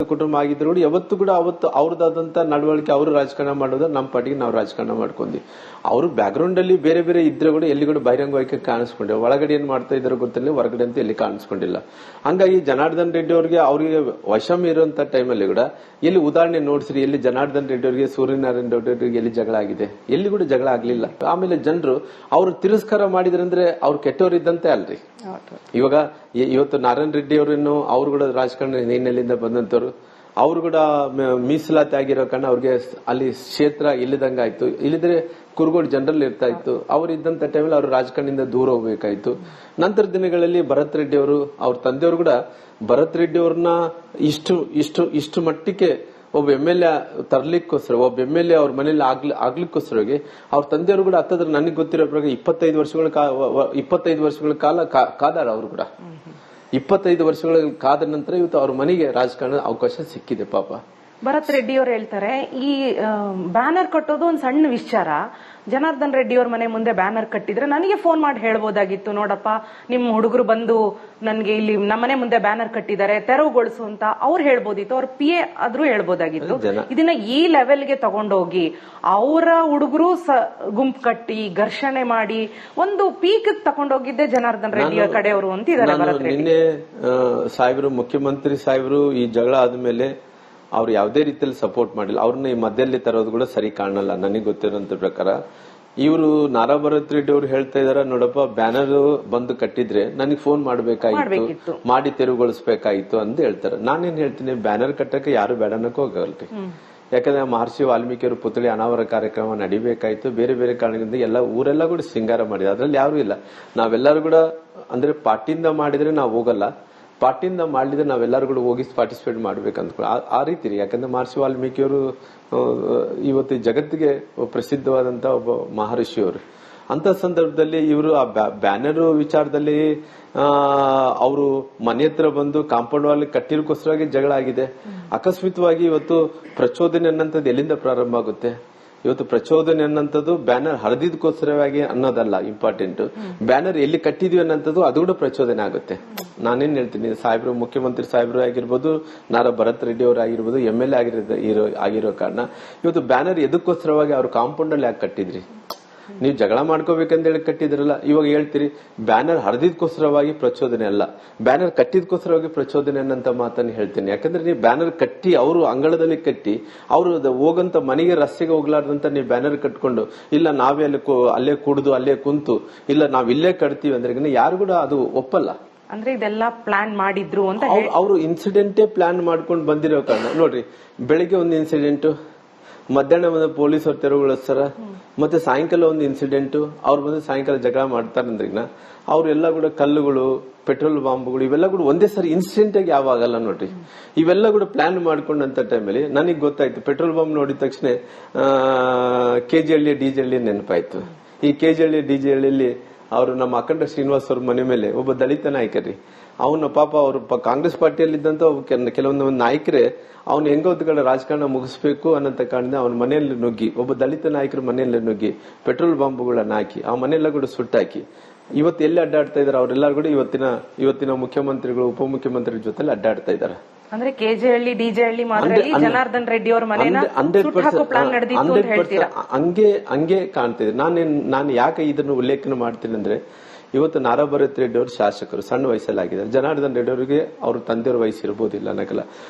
ಕುಟುಂಬ ಆಗಿದ್ರು ಕೂಡ ಯಾವತ್ತು ಕೂಡ ಅವತ್ತು ಅವ್ರದಾದಂತ ನಡವಳಿಕೆ ಅವರು ರಾಜಕಾರಣ ಮಾಡೋದು, ನಮ್ಮ ಪಾಟಿಗೆ ನಾವು ರಾಜಕಾರಣ ಮಾಡ್ಕೊಂಡ್ವಿ. ಅವ್ರು ಬ್ಯಾಕ್ ಗ್ರೌಂಡ್ ಅಲ್ಲಿ ಬೇರೆ ಬೇರೆ ಇದ್ರೆ ಕೂಡ ಎಲ್ಲಿ ಕೂಡ ಬಹಿರಂಗವಾಗಿ ಕಾಣಿಸ್ಕೊಂಡಿಲ್ಲ. ಒಳಗಡೆ ಏನ್ ಮಾಡ್ತಾ ಇದಾರೋ ಗೊತ್ತಿಲ್ಲ, ಹೊರಗಡೆ ಅಂತ ಎಲ್ಲಿ ಕಾಣಿಸ್ಕೊಂಡಿಲ್ಲ. ಹಂಗಾಗಿ ಜನಾರ್ದನ್ ರೆಡ್ಡಿ ಅವರಿಗೆ ವಶಮ್ ಇರುವಂತ ಟೈಮಲ್ಲಿ ಕೂಡ ಎಲ್ಲಿ ಉದಾಹರಣೆ ನೋಡ್ಸ್ರಿ, ಎಲ್ಲಿ ಜನಾರ್ದನ್ ರೆಡ್ಡಿ ಅವರಿಗೆ ಸೂರ್ಯನಾರಾಯಣ ರೆಡ್ಡಿ ಅವರಿಗೆ ಎಲ್ಲಿ ಜಗಳ ಆಗಿದೆ? ಎಲ್ಲಿ ಕೂಡ ಜಗಳ ಆಗ್ಲಿಲ್ಲ. ಆಮೇಲೆ ಜನರು ಅವ್ರು ತಿರಸ್ಕಾರ ಮಾಡಿದ್ರಂದ್ರೆ ಅವ್ರು ಕೆಟ್ಟವರಿದ್ದಂತೆ ಅಲ್ರಿ. ಇವಾಗ ಇವತ್ತು ನಾರಾಯಣ ರೆಡ್ಡಿ ಅವರೇನು ಅವ್ರು ಕೂಡ ರಾಜಕಾರಣ ಹಿನ್ನೆಲೆಯಿಂದ ಬಂದಂತವ್ರು, ಅವ್ರು ಕೂಡ ಮೀಸಲಾತಿ ಆಗಿರೋ ಕಾರಣ ಅವ್ರಿಗೆ ಅಲ್ಲಿ ಕ್ಷೇತ್ರ ಇಲ್ಲದಂಗ ಆಯ್ತು. ಇಲ್ಲಿದ್ರೆ ಕುರುಗೋಡು ಜನರಲ್ ಇರ್ತಾ ಇತ್ತು. ಅವ್ರು ಇದ್ದಂತ ಟೈಮಲ್ಲಿ ಅವ್ರು ರಾಜಕಾರಣದಿಂದ ದೂರ ಹೋಗ್ಬೇಕಾಯ್ತು. ನಂತರ ದಿನಗಳಲ್ಲಿ ಭರತ್ ರೆಡ್ಡಿ ಅವರು, ಅವ್ರ ತಂದೆಯವರು ಕೂಡ ಭರತ್ ರೆಡ್ಡಿ ಅವ್ರನ್ನ ಇಷ್ಟು ಮಟ್ಟಿಗೆ ಒಬ್ಬ MLA ತರ್ಲಿಕ್ಕೋಸ್ಕರ, ಒಬ್ಬ MLA ಅವ್ರ ಮನೇಲಿ ಆಗ್ಲಿಕ್ಕೋಸ್ಕರವಾಗಿ ಅವ್ರ ತಂದೆಯವರು ಕೂಡ ಹತ್ತದ್ರ ನನಗೆ ಗೊತ್ತಿರೋ ಪ್ರಕಾರ 25 ವರ್ಷಗಳ ಕಾಲ ಕಾದಾರ. ಅವರು ಕೂಡ 25 ವರ್ಷಗಳ ಕಾದ ನಂತರ ಇವತ್ತು ಅವ್ರ ಮನೆಗೆ ರಾಜಕಾರಣ ಅವಕಾಶ ಸಿಕ್ಕಿದೆ. ಪಾಪ ಭರತ್ ರೆಡ್ಡಿ ಅವರು ಹೇಳ್ತಾರೆ, ಈ ಬ್ಯಾನರ್ ಕಟ್ಟೋದು ಒಂದ್ ಸಣ್ಣ ವಿಚಾರ. ಜನಾರ್ದನ್ ರೆಡ್ಡಿ ಅವ್ರ ಮನೆ ಮುಂದೆ ಬ್ಯಾನರ್ ಕಟ್ಟಿದ್ರೆ ನನಗೆ ಫೋನ್ ಮಾಡಿ ಹೇಳ್ಬೋದಾಗಿತ್ತು, ನೋಡಪ್ಪ ನಿಮ್ ಹುಡುಗರು ಬಂದು ನನ್ಗೆ ಇಲ್ಲಿ ನಮ್ಮನೆ ಮುಂದೆ ಬ್ಯಾನರ್ ಕಟ್ಟಿದ್ದಾರೆ, ತೆರವುಗೊಳಿಸು ಅಂತ ಅವ್ರು ಹೇಳ್ಬೋದಿತ್ತು. ಅವ್ರ PA ಆದ್ರೂ ಹೇಳ್ಬೋದಾಗಿತ್ತು. ಇದನ್ನ ಈ ಲೆವೆಲ್ಗೆ ತಗೊಂಡೋಗಿ ಅವರ ಹುಡುಗರು ಗುಂಪು ಕಟ್ಟಿ ಘರ್ಷಣೆ ಮಾಡಿ ಒಂದು ಪೀಕ್ ತಗೊಂಡೋಗಿದ್ದೆ ಜನಾರ್ದನ್ ರೆಡ್ಡಿ ಅವರ ಕಡೆಯವರು ಅಂತಿದ್ದಾರೆ ಭರತ್ ರೆಡ್ಡಿ. ನಿನ್ನೆ ಸಾಹೇಬರು, ಮುಖ್ಯಮಂತ್ರಿ ಸಾಹೇಬರು ಈ ಜಗಳ ಆದ್ಮೇಲೆ ಅವ್ರು ಯಾವುದೇ ರೀತಿಯಲ್ಲಿ ಸಪೋರ್ಟ್ ಮಾಡಿಲ್ಲ. ಅವ್ರನ್ನ ಈ ಮಧ್ಯದಲ್ಲಿ ತರೋದು ಕೂಡ ಸರಿ ಕಾಣಲ್ಲ ನನಗೆ ಗೊತ್ತಿರೋಂತ ಪ್ರಕಾರ. ಇವರು ನಾರಾ ಭರತ್ ರೆಡ್ಡಿ ಅವ್ರು ಹೇಳ್ತಾ ಇದಾರೆ, ನೋಡಪ್ಪ ಬ್ಯಾನರ್ ಬಂದು ಕಟ್ಟಿದ್ರೆ ನನಗೆ ಫೋನ್ ಮಾಡ್ಬೇಕಾಗಿತ್ತು, ಮಾಡಿ ತೆರವುಗೊಳಿಸಬೇಕಾಗಿತ್ತು ಅಂತ ಹೇಳ್ತಾರೆ. ನಾನೇನ್ ಹೇಳ್ತೀನಿ, ಬ್ಯಾನರ್ ಕಟ್ಟಕ್ಕೆ ಯಾರು ಬೇಡನಕ್ಕೂ ಹೋಗಲ್ರಿ. ಯಾಕಂದ್ರೆ ಮಹರ್ಷಿ ವಾಲ್ಮೀಕಿಯವರು ಪುತ್ಥಳಿ ಅನಾವರಣ ಕಾರ್ಯಕ್ರಮ ನಡಿಬೇಕಾಯ್ತು. ಬೇರೆ ಬೇರೆ ಕಾರಣದಿಂದ ಎಲ್ಲ ಊರೆಲ್ಲ ಕೂಡ ಶೃಂಗಾರ ಮಾಡಿದೆ. ಅದ್ರಲ್ಲಿ ಯಾರು ಇಲ್ಲ. ನಾವೆಲ್ಲರೂ ಕೂಡ ಅಂದ್ರೆ ಪಾರ್ಟಿಯಿಂದ ಮಾಡಿದ್ರೆ ನಾವು ಹೋಗಲ್ಲ, ಪಾರ್ಟಿಯಿಂದ ಮಾಡಿದ್ರೆ ನಾವೆಲ್ಲರೂ ಕೂಡ ಹೋಗಿ ಪಾರ್ಟಿಸಿಪೇಟ್ ಮಾಡ್ಬೇಕಂತ ಆ ರೀತಿ ರೀ. ಯಾಕಂದ್ರೆ ಮಹರ್ಷಿ ವಾಲ್ಮೀಕಿಯವರು ಇವತ್ತು ಜಗತ್ತಿಗೆ ಪ್ರಸಿದ್ಧವಾದಂತ ಒಬ್ಬ ಮಹರ್ಷಿಯವರು. ಅಂತ ಸಂದರ್ಭದಲ್ಲಿ ಇವರು ಆ ಬ್ಯಾನರ್ ವಿಚಾರದಲ್ಲಿ ಅವರು ಮನೆ ಹತ್ರ ಬಂದು ಕಾಂಪೌಂಡ್ ವಾಲ್ ಕಟ್ಟಿರೋಕ್ಕೋಸ್ಕರವಾಗಿ ಜಗಳ ಆಗಿದೆ. ಅಕಸ್ಮಿತವಾಗಿ ಇವತ್ತು ಪ್ರಚೋದನೆ ಅನ್ನೋಂಥದ್ದು ಎಲ್ಲಿಂದ ಪ್ರಾರಂಭ ಆಗುತ್ತೆ? ಇವತ್ತು ಪ್ರಚೋದನೆ ಅನ್ನೋಂಥದ್ದು ಬ್ಯಾನರ್ ಹರಿದಿದ್ದಕ್ಕೋಸ್ಕರವಾಗಿ ಅನ್ನೋದಲ್ಲ ಇಂಪಾರ್ಟೆಂಟ್, ಬ್ಯಾನರ್ ಎಲ್ಲಿ ಕಟ್ಟಿದ್ವಿ ಅನ್ನೋಂಥದ್ದು ಅದು ಕೂಡ ಪ್ರಚೋದನೆ ಆಗುತ್ತೆ. ನಾನೇನ್ ಹೇಳ್ತೀನಿ, ಸಾಹೇಬ್ರು, ಮುಖ್ಯಮಂತ್ರಿ ಸಾಹೇಬ್ರು ಆಗಿರ್ಬೋದು, ನಾರಾ ಭರತ್ ರೆಡ್ಡಿ ಅವರು ಆಗಿರ್ಬೋದು, MLA ಆಗಿರೋ ಕಾರಣ ಇವತ್ತು ಬ್ಯಾನರ್ ಎದಕ್ಕೋಸ್ಕರವಾಗಿ ಅವ್ರು ಕಾಂಪೌಂಡ್ ಅಲ್ಲಿ ಯಾಕೆ ಕಟ್ಟಿದ್ರಿ? ನೀವು ಜಗಳ ಮಾಡ್ಕೋಬೇಕಂತ ಹೇಳಿ ಕಟ್ಟಿದ್ರಲ್ಲ. ಇವಾಗ ಹೇಳ್ತೀರಿ ಬ್ಯಾನರ್ ಹರಿದಿದ್ಕೋಸ್ಕರವಾಗಿ ಪ್ರಚೋದನೆ ಅಲ್ಲ, ಬ್ಯಾನರ್ ಕಟ್ಟಿದ್ಕೋಸ್ಕರವಾಗಿ ಪ್ರಚೋದನೆ ಅನ್ನಂತ ಮಾತನ್ನು ಹೇಳ್ತೀನಿ. ಯಾಕಂದ್ರೆ ನೀವು ಬ್ಯಾನರ್ ಕಟ್ಟಿ ಅವರು ಅಂಗಳದಲ್ಲಿ ಕಟ್ಟಿ ಅವರು ಹೋಗಂತ ಮನೆಗೆ ರಸ್ತೆಗೆ ಹೋಗ್ಲಾರ್ದಂತ ನೀವು ಬ್ಯಾನರ್ ಕಟ್ಕೊಂಡು ಇಲ್ಲ ನಾವೇ ಅಲ್ಲೇ ಕುಡಿದು ಅಲ್ಲೇ ಕುಂತು ಇಲ್ಲ ನಾವ್ ಇಲ್ಲೇ ಕಟ್ತೀವಿ ಅಂದ್ರೆ ಯಾರು ಕೂಡ ಅದು ಒಪ್ಪಲ್ಲ. ಅಂದ್ರೆ ಇದೆಲ್ಲ ಪ್ಲಾನ್ ಮಾಡಿದ್ರು ಅಂತ ಅವರು ಇನ್ಸಿಡೆಂಟೇ ಪ್ಲಾನ್ ಮಾಡ್ಕೊಂಡು ಬಂದಿರೋ ಕಾರಣ. ನೋಡ್ರಿ, ಬೆಳಿಗ್ಗೆ ಒಂದು ಇನ್ಸಿಡೆಂಟ್, ಮಧ್ಯಾಹ್ನ ಬಂದ ಪೊಲೀಸ್ ಅವ್ರು ತೆರವುಗೊಳಿಸ್ತಾರ, ಮತ್ತೆ ಸಾಯಂಕಾಲ ಒಂದು ಇನ್ಸಿಡೆಂಟ್, ಅವ್ರು ಬಂದು ಸಾಯಂಕಾಲ ಜಗಳ ಮಾಡ್ತಾರಂದ್ರಿನ ಅವ್ರೆಲ್ಲ ಕೂಡ ಕಲ್ಲುಗಳು, ಪೆಟ್ರೋಲ್ ಬಾಂಬ್ಗಳು ಇವೆಲ್ಲ ಕೂಡ ಒಂದೇ ಸರಿ ಇನ್ಸಿಡೆಂಟ್ ಆಗಿ ಯಾವಾಗಲ್ಲ ನೋಡ್ರಿ. ಇವೆಲ್ಲ ಕೂಡ ಪ್ಲಾನ್ ಮಾಡ್ಕೊಂಡಂತ ಟೈಮಲ್ಲಿ ನನಗೆ ಗೊತ್ತಾಯ್ತು, ಪೆಟ್ರೋಲ್ ಬಾಂಬ್ ನೋಡಿದ ತಕ್ಷಣ KGಹಳ್ಳಿ DJಹಳ್ಳಿ ನೆನಪಾಯ್ತು. ಈ KGಹಳ್ಳಿ DJಹಳ್ಳಿಯಲ್ಲಿ ಅವರು ನಮ್ಮ ಅಖಂಡ ಶ್ರೀನಿವಾಸ್ ಅವ್ರ ಮನೆ ಮೇಲೆ ಒಬ್ಬ ದಲಿತ ನಾಯಕರಿ, ಅವನ ಪಾಪ ಅವರು ಕಾಂಗ್ರೆಸ್ ಪಾರ್ಟಿಯಲ್ಲಿದ್ದಂತ ಕೆಲವೊಂದು ನಾಯಕರೇ ಅವ್ನು ಹೆಂಗೋ ಕಡೆ ರಾಜಕಾರಣ ಮುಗಿಸ್ಬೇಕು ಅನ್ನೋ ಕಾರಣದಿಂದ ಅವನ ಮನೆಯಲ್ಲಿ ನುಗ್ಗಿ, ಒಬ್ಬ ದಲಿತ ನಾಯಕರ ಮನೆಯಲ್ಲಿ ನುಗ್ಗಿ ಪೆಟ್ರೋಲ್ ಬಾಂಬ್ಗಳನ್ನ ಹಾಕಿ ಆ ಮನೆಯೆಲ್ಲ ಕೂಡ ಸುಟ್ಟಾಕಿ ಇವತ್ತು ಎಲ್ಲಿ ಅಡ್ಡಾಡ್ತಾ ಇದಾರೆ ಅವರೆಲ್ಲರೂ ಕೂಡ ಇವತ್ತಿನ ಮುಖ್ಯಮಂತ್ರಿಗಳು, ಉಪಮುಖ್ಯಮಂತ್ರಿ ಜೊತೆ ಅಡ್ಡಾಡ್ತಾ ಇದಾರೆ. ಅಂದ್ರೆ KGಹಳ್ಳಿ DJಹಳ್ಳಿ ಜನಾರ್ದನ್ ರೆಡ್ಡಿ ಅವರ ಮನೆನ ಪ್ಲಾನ್ ನಡೆದಿತ್ತು ಅಂತ ಹೇಳ್ತೀರಾ? ಹಂಗೆ ಕಾಣ್ತಿದೆ. ನಾನು ಯಾಕೆ ಇದನ್ನು ಉಲ್ಲೇಖನ ಮಾಡ್ತೀನಿ ಅಂದ್ರೆ, ಇವತ್ತು ನಾರಾ ಭರತ್ ರೆಡ್ಡಿ ಅವರು ಶಾಸಕರು, ಸಣ್ಣ ವಯಸ್ಸಲ್ಲಾಗಿದ್ದಾರೆ. ಜನಾರ್ದನ್ ರೆಡ್ಡಿ ಅವರಿಗೆ ಅವ್ರ ತಂದೆಯವ್ರ ವಯಸ್ಸು ಇರ್ಬೋದಿಲ್ಲ ಅನ್ನಕಲ್ಲ.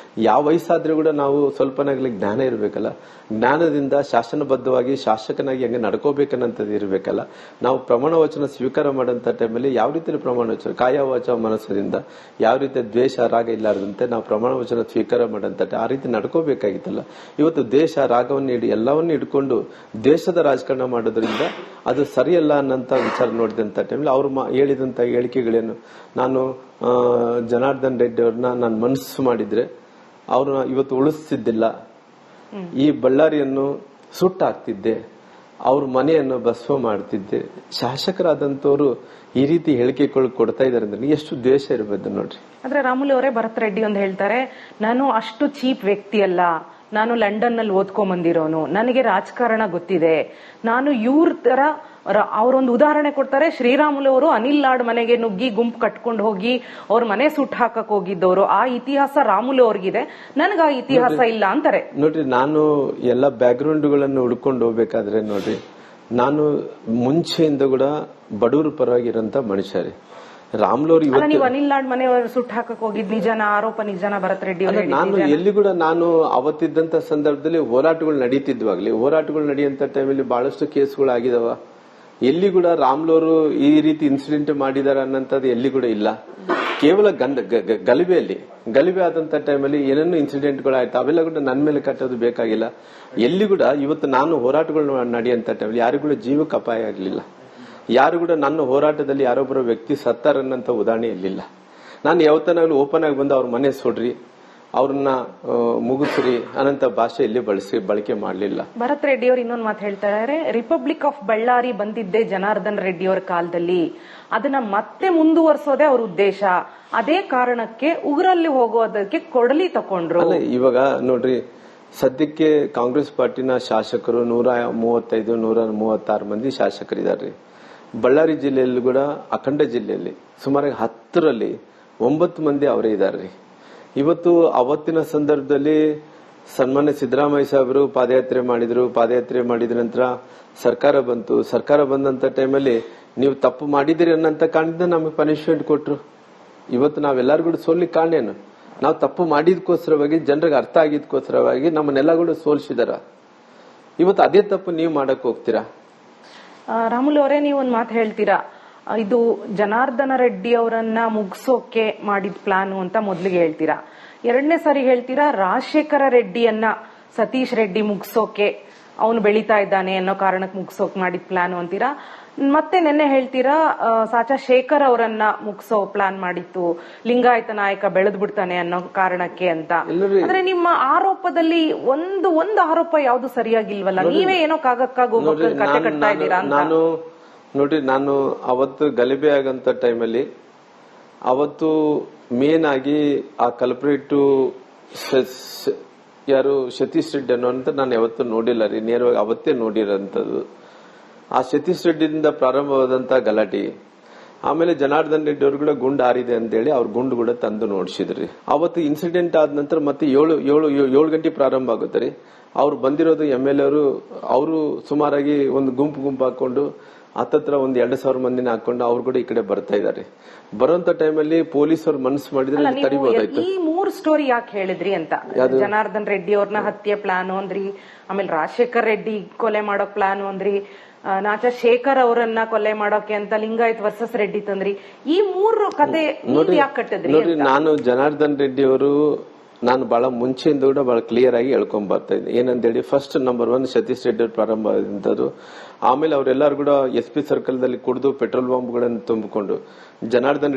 ಯಾವ ವಯಸ್ಸಾದ್ರೂ ಕೂಡ ನಾವು ಸ್ವಲ್ಪನಾಗ್ಲಿ ಜ್ಞಾನ ಇರ್ಬೇಕಲ್ಲ. ಜ್ಞಾನದಿಂದ ಶಾಸನಬದ್ಧವಾಗಿ ಶಾಸಕನಾಗಿ ಹಂಗೆ ನಡ್ಕೋಬೇಕನ್ನಂಥದ್ದು ಇರ್ಬೇಕಲ್ಲ. ನಾವು ಪ್ರಮಾಣ ವಚನ ಸ್ವೀಕಾರ ಮಾಡಂತ ಟೈಮಲ್ಲಿ ಯಾವ ರೀತಿ ಪ್ರಮಾಣ ವಚನ ಕಾಯ ವಾಚ ಮನಸ್ಸದಿಂದ ಯಾವ ರೀತಿ ದ್ವೇಷ ರಾಗ ಇಲ್ಲಾರದಂತೆ ನಾವು ಪ್ರಮಾಣ ವಚನ ಸ್ವೀಕಾರ ಮಾಡಂತ ಆ ರೀತಿ ನಡ್ಕೋಬೇಕಾಗಿತ್ತಲ್ಲ. ಇವತ್ತು ದೇಶ ರಾಗವನ್ನು ಎಲ್ಲವನ್ನೂ ಇಟ್ಕೊಂಡು ದೇಶದ ರಾಜಕಾರಣ ಮಾಡೋದ್ರಿಂದ ಅದು ಸರಿಯಲ್ಲ ಅನ್ನಂತ ವಿಚಾರ ನೋಡಿದಂತ ಟೈಮಲ್ಲಿ ಅವ್ರು ಹೇಳಿದಂತ ಹೇಳಿಕೆಗಳೇನು, ನಾನು ಜನಾರ್ದನ್ ರೆಡ್ಡಿ ಅವ್ರನ್ನ ನಾನು ಮನಸ್ಸು ಮಾಡಿದ್ರೆ ಅವ್ರನ್ನ ಇವತ್ತು ಉಳಿಸ್ತಿದ್ದಿಲ್ಲ, ಈ ಬಳ್ಳಾರಿಯನ್ನು ಸುಟ್ಟಾಕ್ತಿದ್ದೆ, ಅವ್ರ ಮನೆಯನ್ನು ಭಸ್ಮ ಮಾಡ್ತಿದ್ದೆ. ಶಾಸಕರಾದಂತವ್ರು ಈ ರೀತಿ ಹೇಳಿಕೆಗಳು ಕೊಡ್ತಾ ಇದಾರೆ ಅಂದ್ರೆ ಎಷ್ಟು ದ್ವೇಷ ಇರಬಹುದು ನೋಡ್ರಿ. ಆದ್ರೆ ರಾಮುಲು ಅವರೇ, ಭರತ್ ರೆಡ್ಡಿ ಒಂದು ಹೇಳ್ತಾರೆ, ನಾನು ಅಷ್ಟು ಚೀಪ್ ವ್ಯಕ್ತಿ ಅಲ್ಲ, ನಾನು ಲಂಡನ್ ನಲ್ಲಿ ಓದ್ಕೊಂಡ್ ಬಂದಿರೋನು, ನನಗೆ ರಾಜಕಾರಣ ಗೊತ್ತಿದೆ, ನಾನು ಇವ್ರ ತರ ಅವರೊಂದು ಉದಾಹರಣೆ ಕೊಡ್ತಾರೆ. ಶ್ರೀರಾಮುಲು ಅವರು ಅನಿಲ್ ಲಾಡ್ ಮನೆಗೆ ನುಗ್ಗಿ ಗುಂಪು ಕಟ್ಕೊಂಡು ಹೋಗಿ ಅವ್ರ ಮನೆ ಸುಟ್ಟು ಹಾಕಕ್ ಹೋಗಿದ್ದವರು. ಆ ಇತಿಹಾಸ ರಾಮುಲು ಅವ್ರಿಗಿದೆ, ನನಗ ಆ ಇತಿಹಾಸ ಇಲ್ಲ ಅಂತಾರೆ. ನೋಡ್ರಿ, ನಾನು ಎಲ್ಲ ಬ್ಯಾಕ್ ಗ್ರೌಂಡ್ಗಳನ್ನು ಹುಡ್ಕೊಂಡು ಹೋಗ್ಬೇಕಾದ್ರೆ ನೋಡ್ರಿ, ನಾನು ಮುಂಚೆಯಿಂದ ಕೂಡ ಬಡವರು ಪರವಾಗಿರಂತ ಮನುಷ್ಯ ರೀ. ರಾಮ್ಲೋರ್ ನೀವು ಅನಿಲ್ ಲಾಡ್ ಮನೆ ಸುಟ್ಟು ಹಾಕಕ್ ಹೋಗಿದ್ ನಿಜನ, ಆರೋಪ ನಿಜನ ಭರತ್ ರೆಡ್ಡಿ ಅವರು? ನಾನು ಎಲ್ಲಿ ಕೂಡ ನಾನು ಅವತ್ತಿದ್ದಂತ ಸಂದರ್ಭದಲ್ಲಿ ಹೋರಾಟಗಳು ನಡೀತಿದ್ವಾಗ್ಲಿ, ಹೋರಾಟಗಳು ನಡೆಯುವಂತ ಟೈಮಲ್ಲಿ ಬಹಳಷ್ಟು ಕೇಸ್ಗಳು ಆಗಿದಾವ. ಎಲ್ಲಿ ಕೂಡ ರಾಮ್ಲೋರು ಈ ರೀತಿ ಇನ್ಸಿಡೆಂಟ್ ಮಾಡಿದಾರ ಅನ್ನೋಂಥದ್ದು ಎಲ್ಲಿ ಕೂಡ ಇಲ್ಲ. ಕೇವಲ ಗಲಿಬೆ ಆದಂತ ಟೈಮಲ್ಲಿ ಏನೇನು ಇನ್ಸಿಡೆಂಟ್ಗಳು ಆಯ್ತು, ಅವೆಲ್ಲ ಕೂಡ ನನ್ನ ಮೇಲೆ ಕಟ್ಟೋದು ಬೇಕಾಗಿಲ್ಲ. ಎಲ್ಲಿ ಕೂಡ ಇವತ್ತು ನಾನು ಹೋರಾಟಗಳು ನಡೆಯುವಂತ ಟೈಮಲ್ಲಿ ಯಾರಿಗೂ ಕೂಡ ಜೀವಕ್ಕೆ ಅಪಾಯ ಆಗಲಿಲ್ಲ. ಯಾರು ಕೂಡ ನನ್ನ ಹೋರಾಟದಲ್ಲಿ ಯಾರೊಬ್ಬರ ವ್ಯಕ್ತಿ ಸತ್ತಾರನ್ನಂತ ಉದಾಹರಣೆ ಇರಲಿಲ್ಲ. ನಾನು ಯಾವತ್ತನಾಗ್ಲೂ ಓಪನ್ ಆಗಿ ಬಂದು ಅವ್ರ ಮನೆ ಸುಡ್ರಿ, ಅವ್ರನ್ನ ಮುಗಿಸ್ರಿ ಅನ್ನಂತ ಭಾಷೆ ಇಲ್ಲಿ ಬಳಕೆ ಮಾಡಲಿಲ್ಲ. ಭರತ್ ರೆಡ್ಡಿ ಅವರು ಇನ್ನೊಂದು ಮಾತು ಹೇಳ್ತಾರೆ, ರಿಪಬ್ಲಿಕ್ ಆಫ್ ಬಳ್ಳಾರಿ ಬಂದಿದ್ದೆ ಜನಾರ್ದನ್ ರೆಡ್ಡಿ ಅವರ ಕಾಲದಲ್ಲಿ, ಅದನ್ನ ಮತ್ತೆ ಮುಂದುವರಿಸೋದೇ ಅವ್ರ ಉದ್ದೇಶ. ಅದೇ ಕಾರಣಕ್ಕೆ ಉಗ್ರಲ್ಲಿ ಹೋಗೋದಕ್ಕೆ ಕೊಡಲಿ ತಕೊಂಡ್ರು. ಇವಾಗ ನೋಡ್ರಿ, ಸದ್ಯಕ್ಕೆ ಕಾಂಗ್ರೆಸ್ ಪಾರ್ಟಿನ ಶಾಸಕರು 135, 136 ಮಂದಿ ಶಾಸಕರಿದ್ದಾರೆ. ಬಳ್ಳಾರಿ ಜಿಲ್ಲೆಯಲ್ಲಿ ಕೂಡ ಅಖಂಡ ಜಿಲ್ಲೆಯಲ್ಲಿ ಸುಮಾರು 10ರಲ್ಲಿ 9 ಮಂದಿ ಅವರೇ ಇದ್ದಾರೆ. ಇವತ್ತು ಅವತ್ತಿನ ಸಂದರ್ಭದಲ್ಲಿ ಸನ್ಮಾನ್ಯ ಸಿದ್ದರಾಮಯ್ಯ ಸಾಹೇಬರು ಪಾದಯಾತ್ರೆ ಮಾಡಿದ್ರು. ಪಾದಯಾತ್ರೆ ಮಾಡಿದ ನಂತರ ಸರ್ಕಾರ ಬಂತು. ಸರ್ಕಾರ ಬಂದಂತ ಟೈಮಲ್ಲಿ ನೀವು ತಪ್ಪು ಮಾಡಿದಿರಿ ಅನ್ನಂತ ಕಾರಣದಿಂದ ನಮಗೆ ಪನಿಷ್ಮೆಂಟ್ ಕೊಟ್ರು. ಇವತ್ತು ನಾವೆಲ್ಲರೂ ಕೂಡ ಸೋಲಿಕ್ಕೆ ಕಾರಣ ಏನು? ನಾವು ತಪ್ಪು ಮಾಡಿದ್ಕೋಸ್ಕರವಾಗಿ, ಜನರಿಗೆ ಅರ್ಥ ಆಗಿದ್ಕೋಸ್ಕರವಾಗಿ ನಮ್ಮನ್ನೆಲ್ಲ ಕೂಡ ಸೋಲಿಸಿದಾರ. ಇವತ್ತು ಅದೇ ತಪ್ಪು ನೀವು ಮಾಡಕ್ ಹೋಗ್ತೀರಾ? ರಾಮುಲು ಅವರೇ, ನೀವು ಒಂದು ಮಾತು ಹೇಳ್ತೀರಾ, ಇದು ಜನಾರ್ದನ ರೆಡ್ಡಿ ಅವರನ್ನ ಮುಗಿಸೋಕೆ ಮಾಡಿದ ಪ್ಲಾನ್ ಅಂತ ಮೊದಲಿಗೆ ಹೇಳ್ತೀರಾ. ಎರಡನೇ ಸಾರಿ ಹೇಳ್ತೀರಾ ರಾಜಶೇಖರ ರೆಡ್ಡಿಯನ್ನ ಸತೀಶ್ ರೆಡ್ಡಿ ಮುಗಿಸೋಕೆ, ಅವನು ಬೆಳೀತಾ ಇದ್ದಾನೆ ಅನ್ನೋ ಕಾರಣಕ್ಕೆ ಮುಗಿಸೋಕೆ ಮಾಡಿದ ಪ್ಲಾನ್ ಅಂತೀರಾ. ಮತ್ತೆ ನಿನ್ನೆ ಹೇಳ್ತೀರಾ ಸಾಚಾ ಶೇಖರ್ ಅವರನ್ನ ಮುಗಿಸೋ ಪ್ಲಾನ್ ಮಾಡಿತ್ತು, ಲಿಂಗಾಯತ ನಾಯಕ ಬೆಳೆದ್ ಬಿಡ್ತಾನೆ ಅನ್ನೋ ಕಾರಣಕ್ಕೆ ಅಂತ. ಆದ್ರೆ ನಿಮ್ಮ ಆರೋಪದಲ್ಲಿ ಒಂದು ಆರೋಪ ಯಾವ್ದು ಸರಿಯಾಗಿಲ್ವಲ್ಲ? ನೀವೇ ಏನೋ ಕಾಗಕ್ಕಾಗ ಕತೆ ಕಟ್ತಾ ಇದ್ದೀರಾ ಅಂತ. ನೋಡ್ರಿ, ನಾನು ಅವತ್ತು ಗಲಿಬೆ ಆಗಂತ ಟೈಮಲ್ಲಿ ಅವತ್ತು ಮೇನ್ ಆಗಿ ಆ ಕಲ್ಪ್ರೇಟ್ ಯಾರು ಸತೀಶ್ ರೆಡ್ಡಿ ಅನ್ನೋ ಅಂತ ನಾನು ಯಾವತ್ತೂ ನೋಡಿಲ್ಲ ರೀ. ನೇರವಾಗಿ ಅವತ್ತೇ ನೋಡಿರೋಂಥದ್ದು. ಆ ಸತೀಶ್ ರೆಡ್ಡಿಯಿಂದ ಪ್ರಾರಂಭವಾದಂತ ಗಲಾಟೆ, ಆಮೇಲೆ ಜನಾರ್ದನ್ ರೆಡ್ಡಿ ಅವರು ಕೂಡ ಗುಂಡು ಹಾರಿದೆ ಅಂತೇಳಿ ಅವ್ರ ಗುಂಡು ಕೂಡ ತಂದು ನೋಡಿಸಿದ್ರಿ. ಅವತ್ತು ಇನ್ಸಿಡೆಂಟ್ ಆದ ನಂತರ ಮತ್ತೆ 7 ಗಂಟೆ ಪ್ರಾರಂಭ ಆಗುತ್ತೆ ರೀ. ಅವ್ರು ಬಂದಿರೋದು MLA ಅವರು ಸುಮಾರಾಗಿ ಒಂದು ಗುಂಪು ಹಾಕೊಂಡು ಹತ್ತತ್ರ 2,000 ಮಂದಿನ ಹಾಕೊಂಡು ಅವ್ರು ಕೂಡ ಈ ಕಡೆ ಬರ್ತಾ ಇದಾರೆ. ಬರುವಂತ ಟೈಮಲ್ಲಿ ಪೊಲೀಸರು ಮನಸ್ಸು ಮಾಡಿದ್ರೆ ತಡಿಬಹುದಾಯ್ತು. ಈ 3 ಸ್ಟೋರಿ ಯಾಕೆ ಹೇಳಿದ್ರಿ ಅಂತ? ಜನಾರ್ದನ್ ರೆಡ್ಡಿ ಅವ್ರನ್ನ ಹತ್ಯೆ ಪ್ಲಾನ್ ಅಂದ್ರಿ, ಆಮೇಲೆ ರಾಜಶೇಖರ್ ರೆಡ್ಡಿ ಕೊಲೆ ಮಾಡೋ ಪ್ಲಾನ್ ಅಂದ್ರಿ, ನಾಚಾ ಶೇಖರ್ ಅವರನ್ನ ಕೊಲೆ ಮಾಡೋಕೆ ಅಂತ ಲಿಂಗಾಯತ್ ವರ್ಸಸ್ ರೆಡ್ಡಿ ತಂದ್ರಿ. ಈ 3 ಕತೆ ಯಾಕೆ ಕಟ್ಟಿದ್ರಿ? ನೋಡ್ರಿ, ನಾನು ಜನಾರ್ದನ್ ರೆಡ್ಡಿ ಅವರು ನಾನು ಬಹಳ ಮುಂಚೆಯಿಂದ ಕೂಡ ಬಹಳ ಕ್ಲಿಯರ್ ಆಗಿ ಹೇಳ್ಕೊಂಡ್ ಬರ್ತಾ ಇದ್ದೆ. ಏನಂತೇಳಿ, ಫಸ್ಟ್ ನಂಬರ್ 1 ಸತೀಶ್ ರೆಡ್ಡಿ ಪ್ರಾರಂಭ ಆದಂತದ್ದು. ಆಮೇಲೆ ಅವರೆಲ್ಲರೂ ಕೂಡ SP ಸರ್ಕಲ್ ದಲ್ಲಿ ಕುಡಿದು ಪೆಟ್ರೋಲ್ ಬಾಂಬ್ಗಳನ್ನು ತುಂಬಿಕೊಂಡು ಜನಾರ್ದನ್ ರೆಡ್ಡಿ